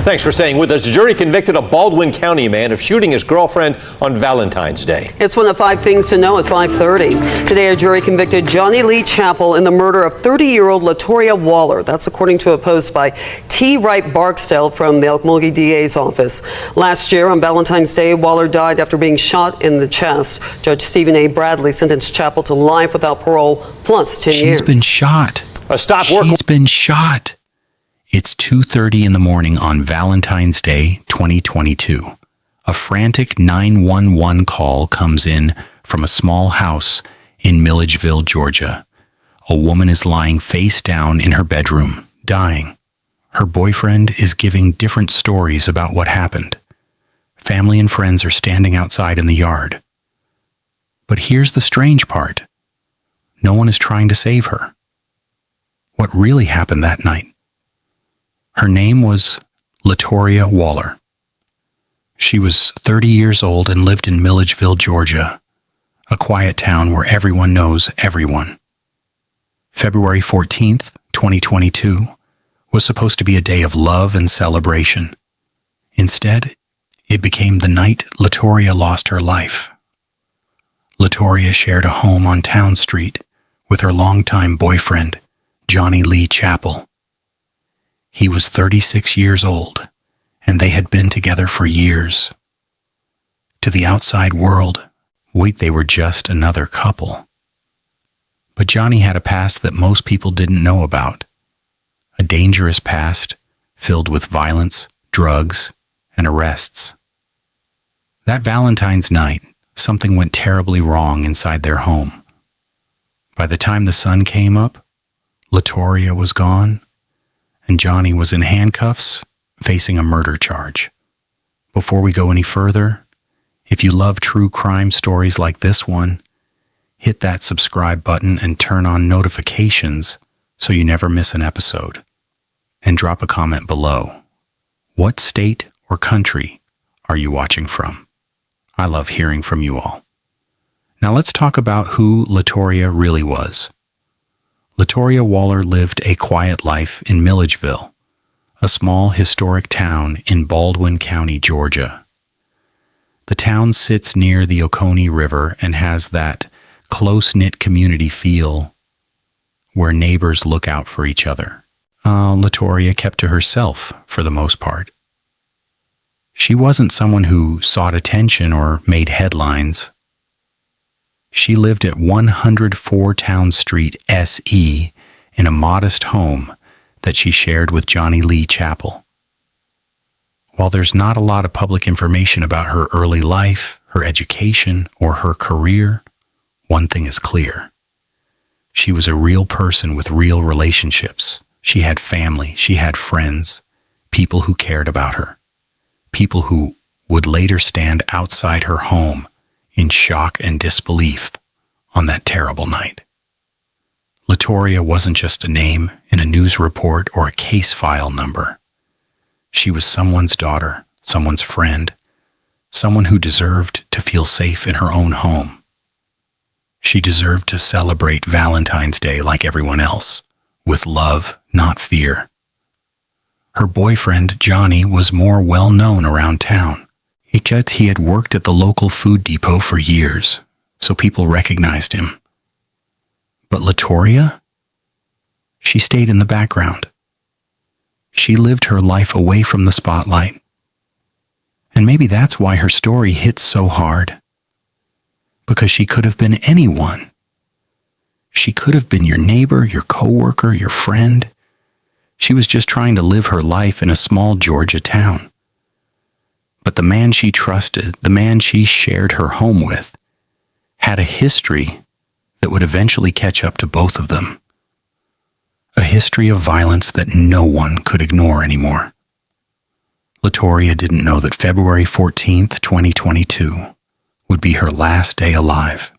Thanks for staying with us. The jury convicted a Baldwin County man of shooting his girlfriend on Valentine's Day. It's one of 5 things to know at 5:30. Today, a jury convicted Johnny Lee Chappell in the murder of 30-year-old Latoria Waller. That's according to a post by T. Wright Barksdale from the Okmulgee DA's office. Last year, on Valentine's Day, Waller died after being shot in the chest. Judge Stephen A. Bradley sentenced Chappell to life without parole plus 10 years. She's been shot. She's been shot. It's 2:30 in the morning on Valentine's Day, 2022. A frantic 911 call comes in from a small house in Milledgeville, Georgia. A woman is lying face down in her bedroom, dying. Her boyfriend is giving different stories about what happened. Family and friends are standing outside in the yard. But here's the strange part. No one is trying to save her. What really happened that night? Her name was Latoria Waller. She was 30 years old and lived in Milledgeville, Georgia, a quiet town where everyone knows everyone. February 14th, 2022, was supposed to be a day of love and celebration. Instead, it became the night Latoria lost her life. Latoria shared a home on Town Street with her longtime boyfriend, Johnny Lee Chappell. He was 36 years old, and they had been together for years. To the outside world, they were just another couple. But Johnny had a past that most people didn't know about. A dangerous past filled with violence, drugs, and arrests. That Valentine's night, something went terribly wrong inside their home. By the time the sun came up, Latoria was gone, and Johnny was in handcuffs, facing a murder charge. Before we go any further, if you love true crime stories like this one, hit that subscribe button and turn on notifications so you never miss an episode. And drop a comment below. What state or country are you watching from? I love hearing from you all. Now let's talk about who Latoria really was. Latoria Waller lived a quiet life in Milledgeville, a small historic town in Baldwin County, Georgia. The town sits near the Oconee River and has that close-knit community feel where neighbors look out for each other. Latoria kept to herself for the most part. She wasn't someone who sought attention or made headlines. She lived at 104 Town Street, SE, in a modest home that she shared with Johnny Lee Chappell. While there's not a lot of public information about her early life, her education, or her career, one thing is clear. She was a real person with real relationships. She had family, she had friends, people who cared about her, people who would later stand outside her home in shock and disbelief on that terrible night. Latoria wasn't just a name in a news report or a case file number. She was someone's daughter, someone's friend, someone who deserved to feel safe in her own home. She deserved to celebrate Valentine's Day like everyone else, with love, not fear. Her boyfriend, Johnny, was more well-known around town. He had worked at the local food depot for years, so people recognized him. But Latoria? She stayed in the background. She lived her life away from the spotlight. And maybe that's why her story hits so hard. Because she could have been anyone. She could have been your neighbor, your coworker, your friend. She was just trying to live her life in a small Georgia town. But the man she trusted, the man she shared her home with, had a history that would eventually catch up to both of them. A history of violence that no one could ignore anymore. Latoria didn't know that February 14th, 2022 would be her last day alive.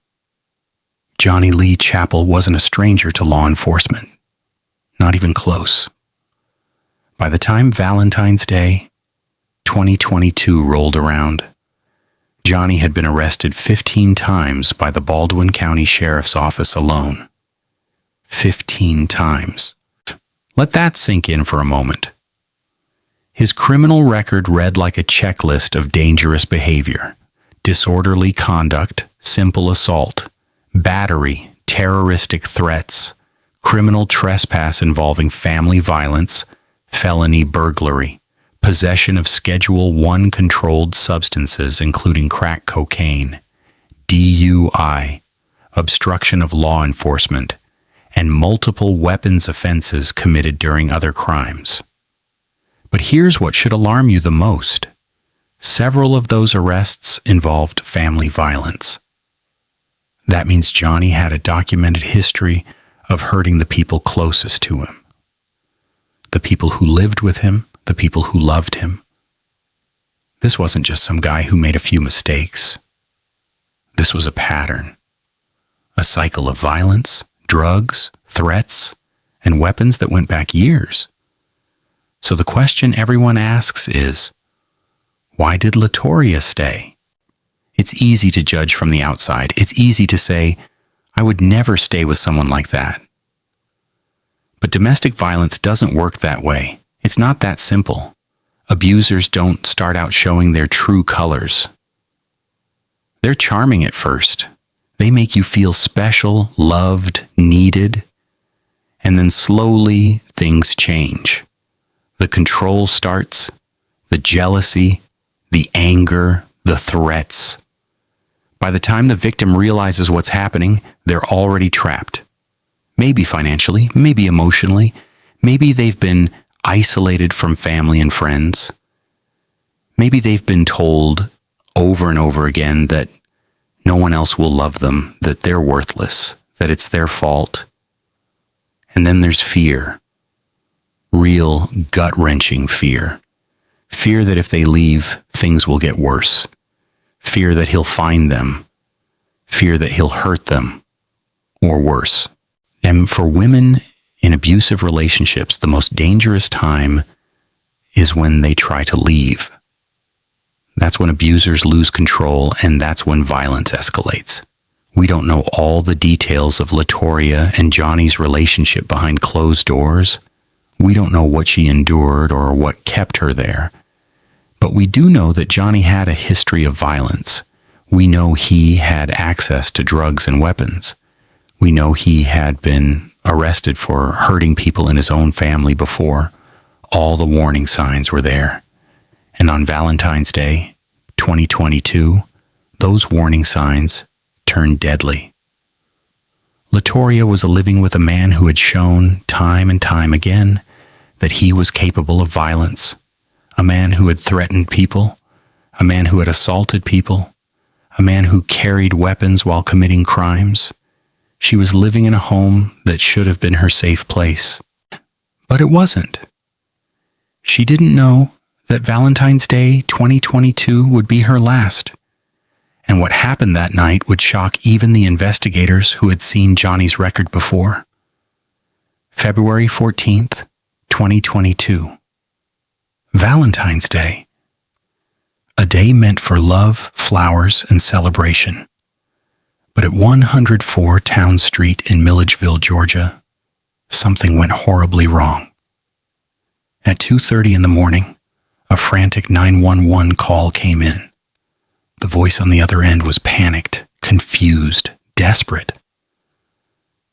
Johnny Lee Chappell wasn't a stranger to law enforcement. Not even close. By the time Valentine's Day, 2022 rolled around, Johnny had been arrested 15 times by the Baldwin County Sheriff's Office alone. 15 times. Let that sink in for a moment. His criminal record read like a checklist of dangerous behavior: disorderly conduct, simple assault, battery, terroristic threats, criminal trespass involving family violence, felony burglary, possession of Schedule 1 controlled substances including crack cocaine, DUI, obstruction of law enforcement, and multiple weapons offenses committed during other crimes. But here's what should alarm you the most. Several of those arrests involved family violence. That means Johnny had a documented history of hurting the people closest to him. The people who lived with him, the people who loved him. This wasn't just some guy who made a few mistakes. This was a pattern. A cycle of violence, drugs, threats, and weapons that went back years. So the question everyone asks is, why did Latoria stay? It's easy to judge from the outside. It's easy to say, I would never stay with someone like that. But domestic violence doesn't work that way. It's not that simple. Abusers don't start out showing their true colors. They're charming at first. They make you feel special, loved, needed, and then slowly things change. The control starts, the jealousy, the anger, the threats. By the time the victim realizes what's happening, they're already trapped. Maybe financially, maybe emotionally, maybe they've been isolated from family and friends. Maybe they've been told over and over again that no one else will love them, that they're worthless, that it's their fault. And then there's fear. Real gut-wrenching fear. Fear that if they leave, things will get worse. Fear that he'll find them. Fear that he'll hurt them. Or worse. And for women in abusive relationships, the most dangerous time is when they try to leave. That's when abusers lose control, and that's when violence escalates. We don't know all the details of Latoria and Johnny's relationship behind closed doors. We don't know what she endured or what kept her there. But we do know that Johnny had a history of violence. We know he had access to drugs and weapons. We know he had been arrested for hurting people in his own family before. All the warning signs were there. And on Valentine's Day, 2022, those warning signs turned deadly. Latoria was living with a man who had shown time and time again that he was capable of violence, a man who had threatened people, a man who had assaulted people, a man who carried weapons while committing crimes. She was living in a home that should have been her safe place. But it wasn't. She didn't know that Valentine's Day 2022 would be her last. And what happened that night would shock even the investigators who had seen Johnny's record before. February 14th, 2022. Valentine's Day. A day meant for love, flowers, and celebration. But at 104 Town Street in Milledgeville, Georgia, something went horribly wrong. At 2:30 in the morning, a frantic 911 call came in. The voice on the other end was panicked, confused, desperate.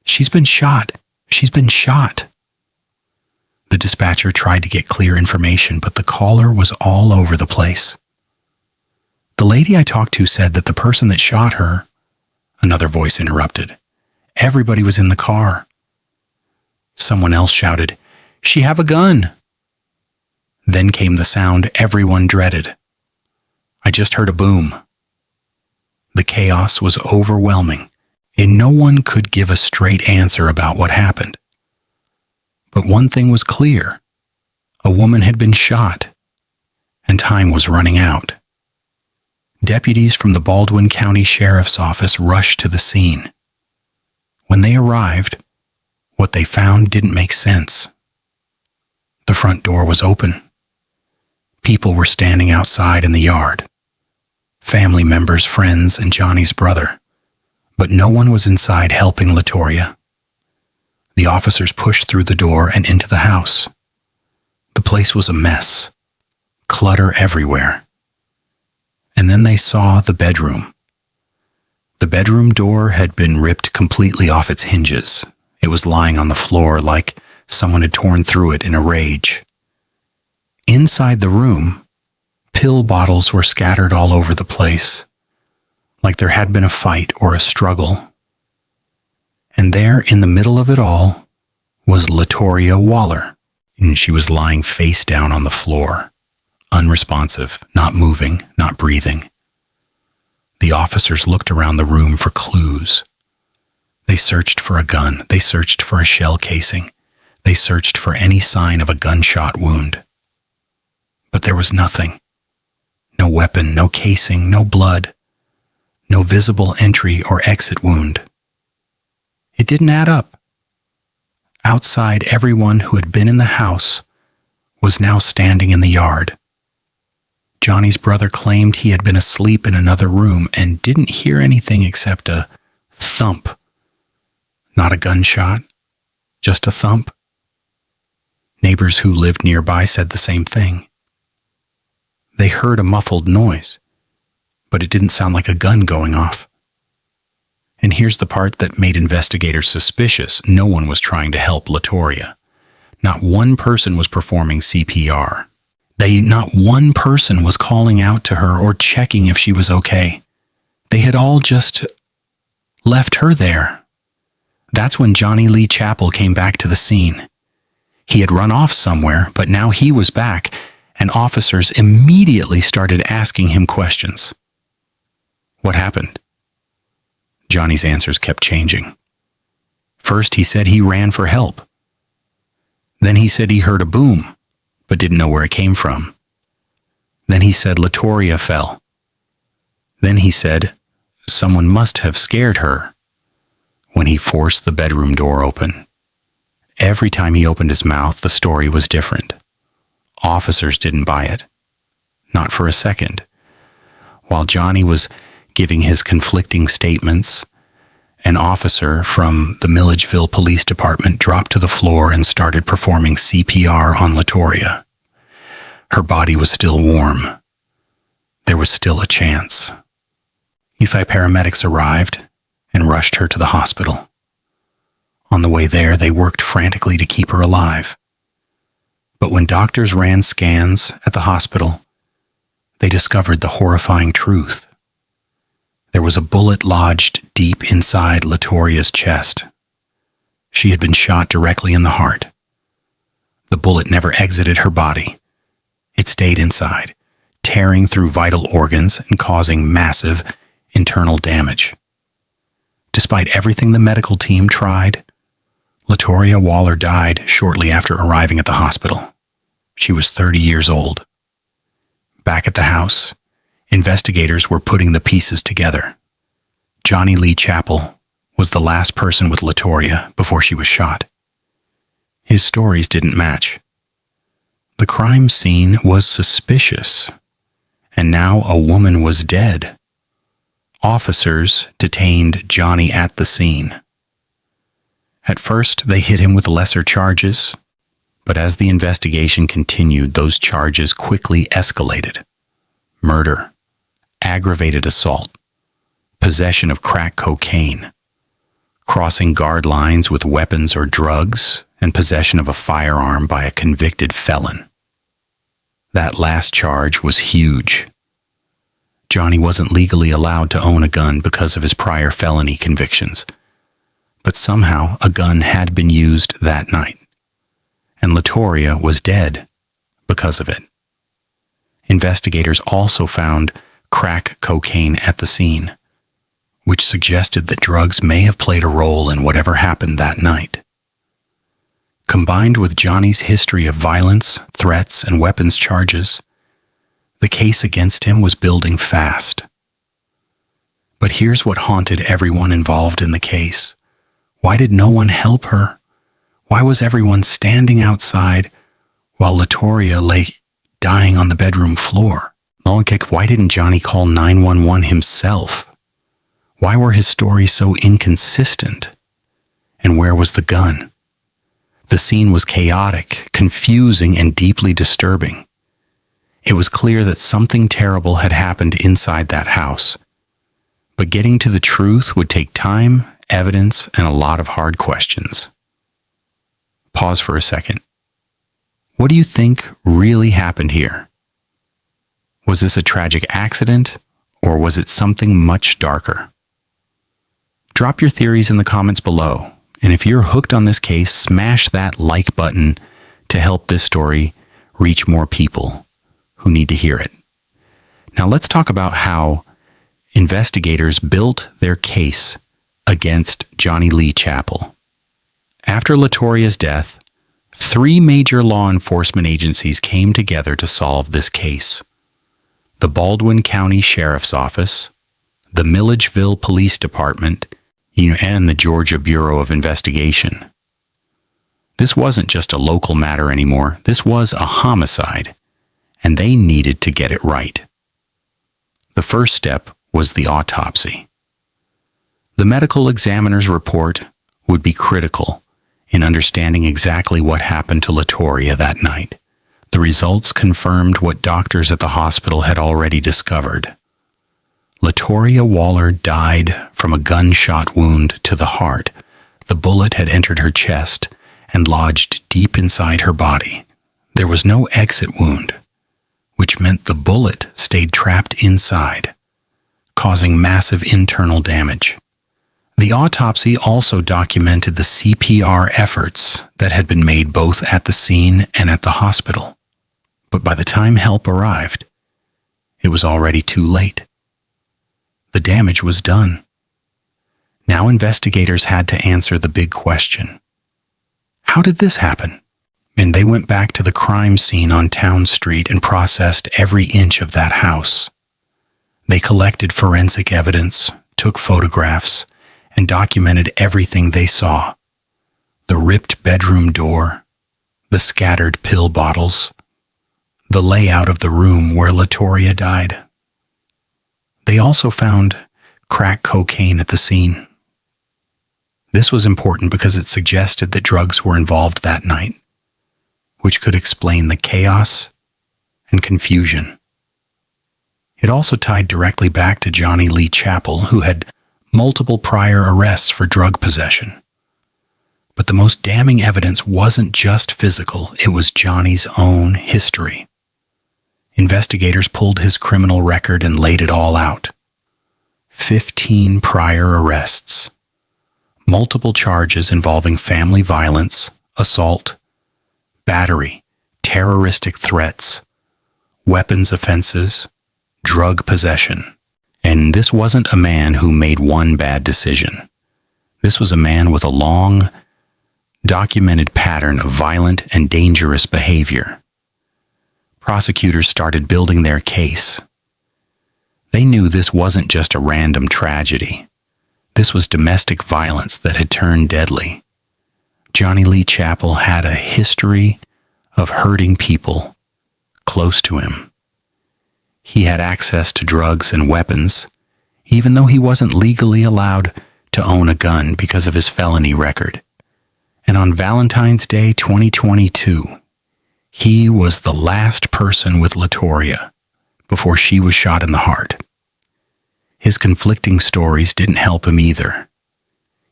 She's been shot. She's been shot. The dispatcher tried to get clear information, but the caller was all over the place. The lady I talked to said that the person that shot her, another voice interrupted. Everybody was in the car. Someone else shouted, "She have a gun." Then came the sound everyone dreaded. I just heard a boom. The chaos was overwhelming, and no one could give a straight answer about what happened. But one thing was clear. A woman had been shot, and time was running out. Deputies from the Baldwin County Sheriff's Office rushed to the scene. When they arrived, what they found didn't make sense. The front door was open. People were standing outside in the yard. Family members, friends, and Johnny's brother. But no one was inside helping Latoria. The officers pushed through the door and into the house. The place was a mess. clutter everywhere. And then they saw the bedroom. The bedroom door had been ripped completely off its hinges. It was lying on the floor like someone had torn through it in a rage. Inside the room, pill bottles were scattered all over the place, like there had been a fight or a struggle. And there, in the middle of it all, was Latoria Waller, and she was lying face down on the floor, unresponsive, not moving, not breathing. The officers looked around the room for clues. They searched for a gun. They searched for a shell casing. They searched for any sign of a gunshot wound. But there was nothing. No weapon, no casing, no blood, no visible entry or exit wound. It didn't add up. Outside, everyone who had been in the house was now standing in the yard. Johnny's brother claimed he had been asleep in another room and didn't hear anything except a thump. Not a gunshot, just a thump. Neighbors who lived nearby said the same thing. They heard a muffled noise, but it didn't sound like a gun going off. And here's the part that made investigators suspicious. No one was trying to help Latoria. Not one person was performing CPR. Not one person was calling out to her or checking if she was okay. They had all just left her there. That's when Johnny Lee Chappell came back to the scene. He had run off somewhere, but now he was back, and officers immediately started asking him questions. What happened? Johnny's answers kept changing. First, he said he ran for help. Then he said he heard a boom, but didn't know where it came from. Then he said Latoria fell. Then he said someone must have scared her when he forced the bedroom door open. Every time he opened his mouth, the story was different. Officers didn't buy it. Not for a second. While Johnny was giving his conflicting statements, an officer from the Milledgeville Police Department dropped to the floor and started performing CPR on Latoria. Her body was still warm. There was still a chance. UFI paramedics arrived and rushed her to the hospital. On the way there, they worked frantically to keep her alive. But when doctors ran scans at the hospital, they discovered the horrifying truth. There was a bullet lodged deep inside Latoria's chest. She had been shot directly in the heart. The bullet never exited her body. It stayed inside, tearing through vital organs and causing massive internal damage. Despite everything the medical team tried, Latoria Waller died shortly after arriving at the hospital. She was 30 years old. Back at the house, investigators were putting the pieces together. Johnny Lee Chappell was the last person with Latoria before she was shot. His stories didn't match. The crime scene was suspicious, and now a woman was dead. Officers detained Johnny at the scene. At first, they hit him with lesser charges, but as the investigation continued, those charges quickly escalated. Murder, aggravated assault, possession of crack cocaine, crossing guard lines with weapons or drugs, and possession of a firearm by a convicted felon. That last charge was huge. Johnny wasn't legally allowed to own a gun because of his prior felony convictions, but somehow a gun had been used that night, and Latoria was dead because of it. Investigators also found crack cocaine at the scene, which suggested that drugs may have played a role in whatever happened that night. Combined with Johnny's history of violence, threats, and weapons charges, the case against him was building fast. But here's what haunted everyone involved in the case. Why did no one help her? Why was everyone standing outside while Latoria lay dying on the bedroom floor? Why didn't Johnny call 911 himself? Why were his stories so inconsistent? And where was the gun? The scene was chaotic, confusing, and deeply disturbing. It was clear that something terrible had happened inside that house. But getting to the truth would take time, evidence, and a lot of hard questions. Pause for a second. What do you think really happened here? Was this a tragic accident, or was it something much darker? Drop your theories in the comments below, and if you're hooked on this case, smash that like button to help this story reach more people who need to hear it. Now let's talk about how investigators built their case against Johnny Lee Chappell. After Latoria's death, 3 major law enforcement agencies came together to solve this case. The Baldwin County Sheriff's Office, the Milledgeville Police Department, and the Georgia Bureau of Investigation. This wasn't just a local matter anymore. This was a homicide, and they needed to get it right. The first step was the autopsy. The medical examiner's report would be critical in understanding exactly what happened to Latoria that night. The results confirmed what doctors at the hospital had already discovered. Latoria Waller died from a gunshot wound to the heart. The bullet had entered her chest and lodged deep inside her body. There was no exit wound, which meant the bullet stayed trapped inside, causing massive internal damage. The autopsy also documented the CPR efforts that had been made both at the scene and at the hospital. But by the time help arrived, it was already too late. The damage was done. Now investigators had to answer the big question. How did this happen? And they went back to the crime scene on Town Street and processed every inch of that house. They collected forensic evidence, took photographs, and documented everything they saw. The ripped bedroom door, the scattered pill bottles, the layout of the room where Latoria died. They also found crack cocaine at the scene. This was important because it suggested that drugs were involved that night, which could explain the chaos and confusion. It also tied directly back to Johnny Lee Chappell, who had multiple prior arrests for drug possession. But the most damning evidence wasn't just physical, it was Johnny's own history. Investigators pulled his criminal record and laid it all out. 15 prior arrests, multiple charges involving family violence, assault, battery, terroristic threats, weapons offenses, drug possession. And this wasn't a man who made one bad decision. This was a man with a long, documented pattern of violent and dangerous behavior. Prosecutors started building their case. They knew this wasn't just a random tragedy. This was domestic violence that had turned deadly. Johnny Lee Chappell had a history of hurting people close to him. He had access to drugs and weapons, even though he wasn't legally allowed to own a gun because of his felony record. And on Valentine's Day 2022, he was the last person with Latoria before she was shot in the heart. His conflicting stories didn't help him either.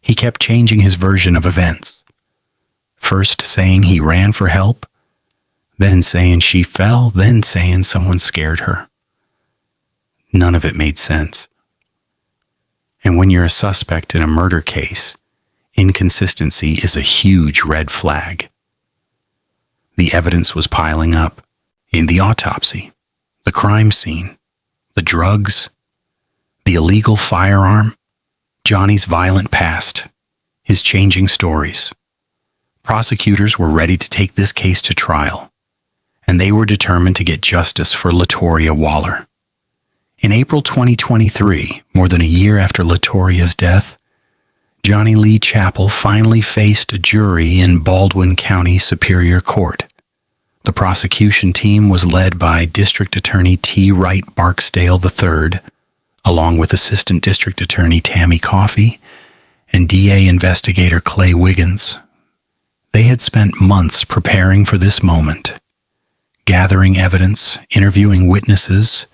He kept changing his version of events. First saying he ran for help, then saying she fell, then saying someone scared her. None of it made sense. And when you're a suspect in a murder case, inconsistency is a huge red flag. The evidence was piling up in the autopsy, the crime scene, the drugs, the illegal firearm, Johnny's violent past, his changing stories. Prosecutors were ready to take this case to trial, and they were determined to get justice for Latoria Waller. In April 2023, more than a year after Latoria's death, Johnny Lee Chappell finally faced a jury in Baldwin County Superior Court. The prosecution team was led by District Attorney T. Wright Barksdale III, along with Assistant District Attorney Tammy Coffey and DA Investigator Clay Wiggins. They had spent months preparing for this moment, gathering evidence, interviewing witnesses,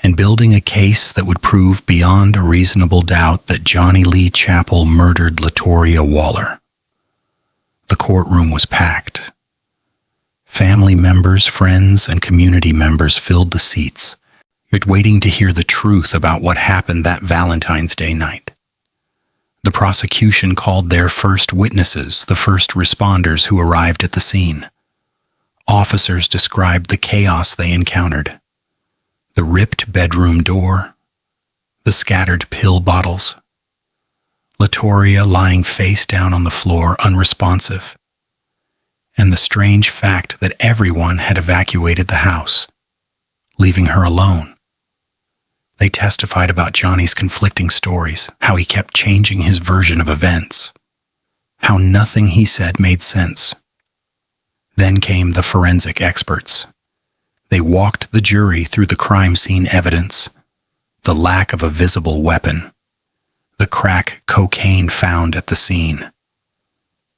and building a case that would prove beyond a reasonable doubt that Johnny Lee Chappell murdered Latoria Waller. The courtroom was packed. Family members, friends, and community members filled the seats, waiting to hear the truth about what happened that Valentine's Day night. The prosecution called their first witnesses, the first responders who arrived at the scene. Officers described the chaos they encountered. The ripped bedroom door, the scattered pill bottles, Latoria lying face down on the floor, unresponsive, and the strange fact that everyone had evacuated the house, leaving her alone. They testified about Johnny's conflicting stories, how he kept changing his version of events, how nothing he said made sense. Then came the forensic experts. They walked the jury through the crime scene evidence, the lack of a visible weapon, the crack cocaine found at the scene,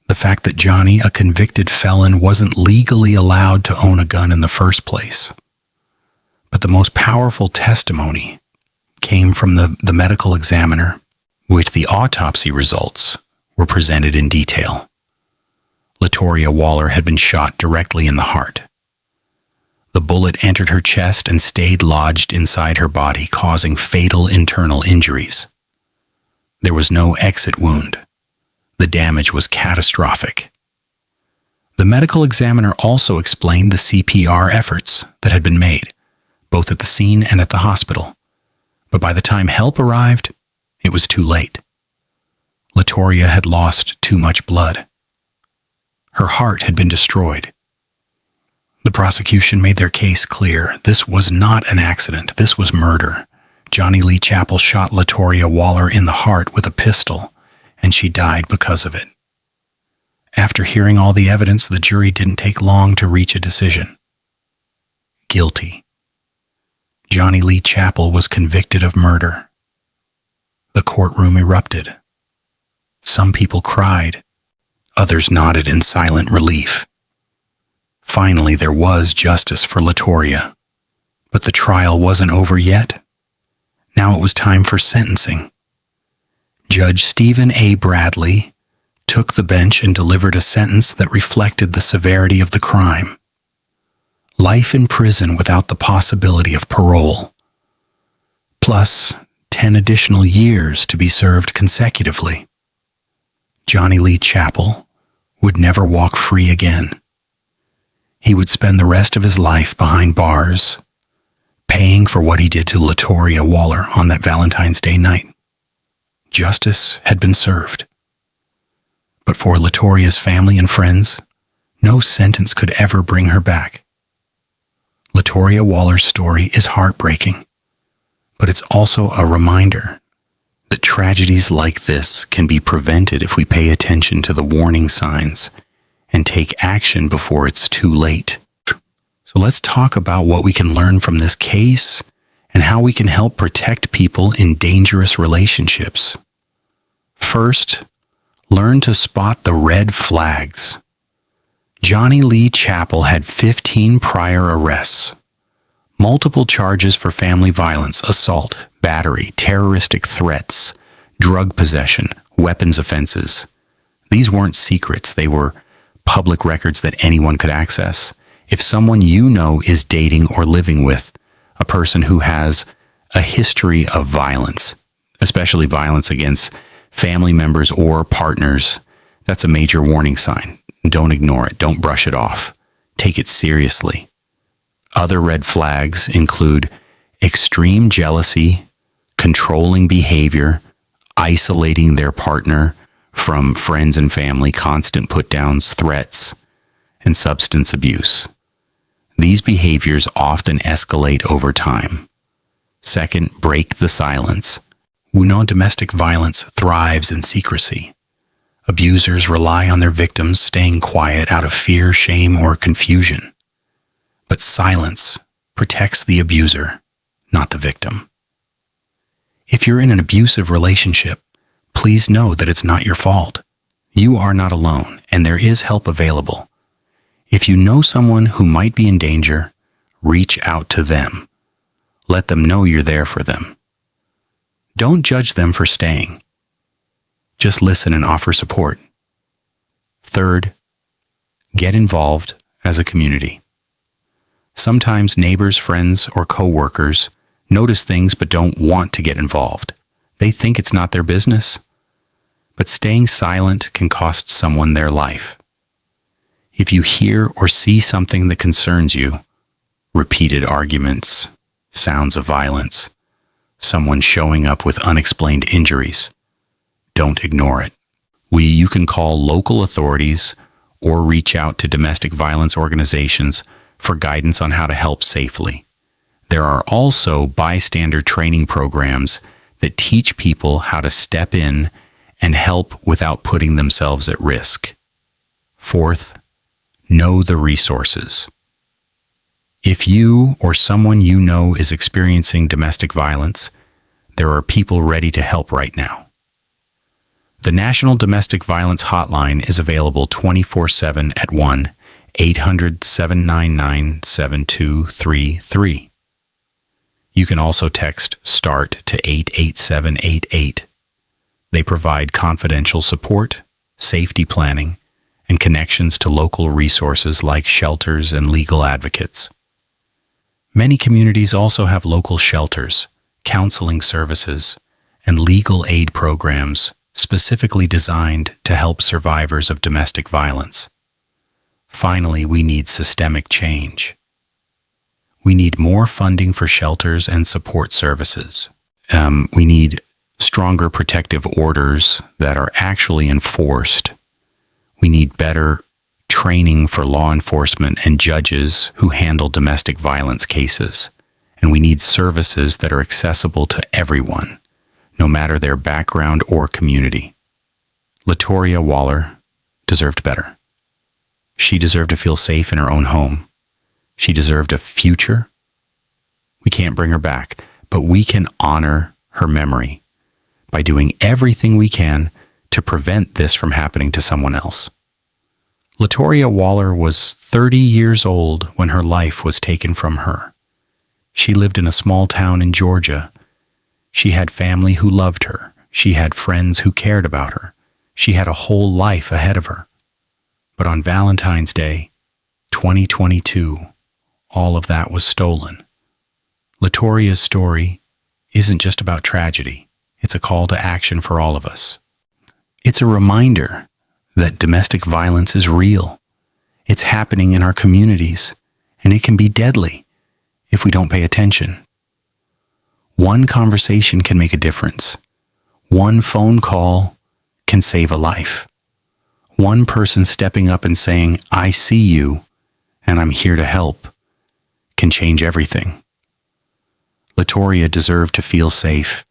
the fact that Johnny, a convicted felon, wasn't legally allowed to own a gun in the first place. But the most powerful testimony came from the medical examiner, which the autopsy results were presented in detail. Latoria Waller had been shot directly in the heart. The bullet entered her chest and stayed lodged inside her body, causing fatal internal injuries. There was no exit wound. The damage was catastrophic. The medical examiner also explained the CPR efforts that had been made, both at the scene and at the hospital. But by the time help arrived, it was too late. Latoria had lost too much blood. Her heart had been destroyed. The prosecution made their case clear. This was not an accident. This was murder. Johnny Lee Chappell shot Latoria Waller in the heart with a pistol, and she died because of it. After hearing all the evidence, the jury didn't take long to reach a decision. Guilty. Johnny Lee Chappell was convicted of murder. The courtroom erupted. Some people cried. Others nodded in silent relief. Finally, there was justice for Latoria. But the trial wasn't over yet. Now it was time for sentencing. Judge Stephen A. Bradley took the bench and delivered a sentence that reflected the severity of the crime. Life in prison without the possibility of parole, plus 10 additional years to be served consecutively. Johnny Lee Chappell would never walk free again. He would spend the rest of his life behind bars, paying for what he did to Latoria Waller on that Valentine's Day night. Justice had been served. But for Latoria's family and friends, no sentence could ever bring her back. Latoria Waller's story is heartbreaking, but it's also a reminder that tragedies like this can be prevented if we pay attention to the warning signs and take action before it's too late. So let's talk about what we can learn from this case and how we can help protect people in dangerous relationships. First, learn to spot the red flags. Johnny Lee Chappell had 15 prior arrests, multiple charges for family violence, assault, battery, terroristic threats, drug possession, weapons offenses. These weren't secrets. They were public records that anyone could access. If someone you know is dating or living with a person who has a history of violence, especially violence against family members or partners, that's a major warning sign. Don't ignore it. Don't brush it off. Take it seriously. Other red flags include extreme jealousy, controlling behavior, isolating their partner from friends and family, constant put-downs, threats, and substance abuse. These behaviors often escalate over time. Second, break the silence. We know domestic violence thrives in secrecy. Abusers rely on their victims staying quiet out of fear, shame, or confusion. But silence protects the abuser, not the victim. If you're in an abusive relationship, please know that it's not your fault. You are not alone, and there is help available. If you know someone who might be in danger, reach out to them. Let them know you're there for them. Don't judge them for staying. Just listen and offer support. Third, get involved as a community. Sometimes neighbors, friends, or coworkers notice things but don't want to get involved. They think it's not their business. But staying silent can cost someone their life. If you hear or see something that concerns you, repeated arguments, sounds of violence, someone showing up with unexplained injuries, don't ignore it. You can call local authorities or reach out to domestic violence organizations for guidance on how to help safely. There are also bystander training programs that teach people how to step in and help without putting themselves at risk. Fourth, know the resources. If you or someone you know is experiencing domestic violence, there are people ready to help right now. The National Domestic Violence Hotline is available 24/7 at 1-800-799-7233. You can also text START to 88788. They provide confidential support, safety planning, and connections to local resources like shelters and legal advocates. Many communities also have local shelters, counseling services, and legal aid programs specifically designed to help survivors of domestic violence. Finally, we need systemic change. We need more funding for shelters and support services. We need stronger protective orders that are actually enforced. We need better training for law enforcement and judges who handle domestic violence cases. And we need services that are accessible to everyone, no matter their background or community. Latoria Waller deserved better. She deserved to feel safe in her own home. She deserved a future. We can't bring her back, but we can honor her memory by doing everything we can to prevent this from happening to someone else. Latoria Waller was 30 years old when her life was taken from her. She lived in a small town in Georgia. She had family who loved her. She had friends who cared about her. She had a whole life ahead of her. But on Valentine's Day, 2022, all of that was stolen. Latoria's story isn't just about tragedy. It's a call to action for all of us. It's a reminder that domestic violence is real. It's happening in our communities, and it can be deadly if we don't pay attention. One conversation can make a difference. One phone call can save a life. One person stepping up and saying, "I see you, and I'm here to help," can change everything. Latoria deserved to feel safe.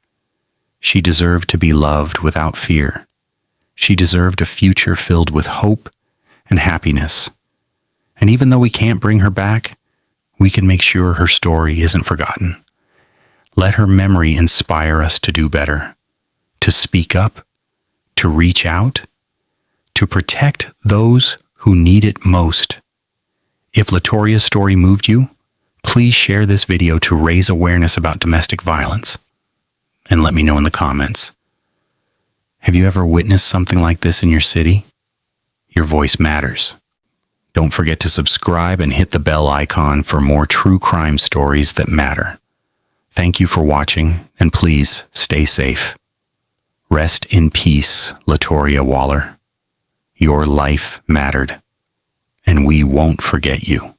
She deserved to be loved without fear. She deserved a future filled with hope and happiness. And even though we can't bring her back, we can make sure her story isn't forgotten. Let her memory inspire us to do better, to speak up, to reach out, to protect those who need it most. If Latoria's story moved you, please share this video to raise awareness about domestic violence. And let me know in the comments. Have you ever witnessed something like this in your city? Your voice matters. Don't forget to subscribe and hit the bell icon for more true crime stories that matter. Thank you for watching, and please stay safe. Rest in peace, Latoria Waller. Your life mattered, and we won't forget you.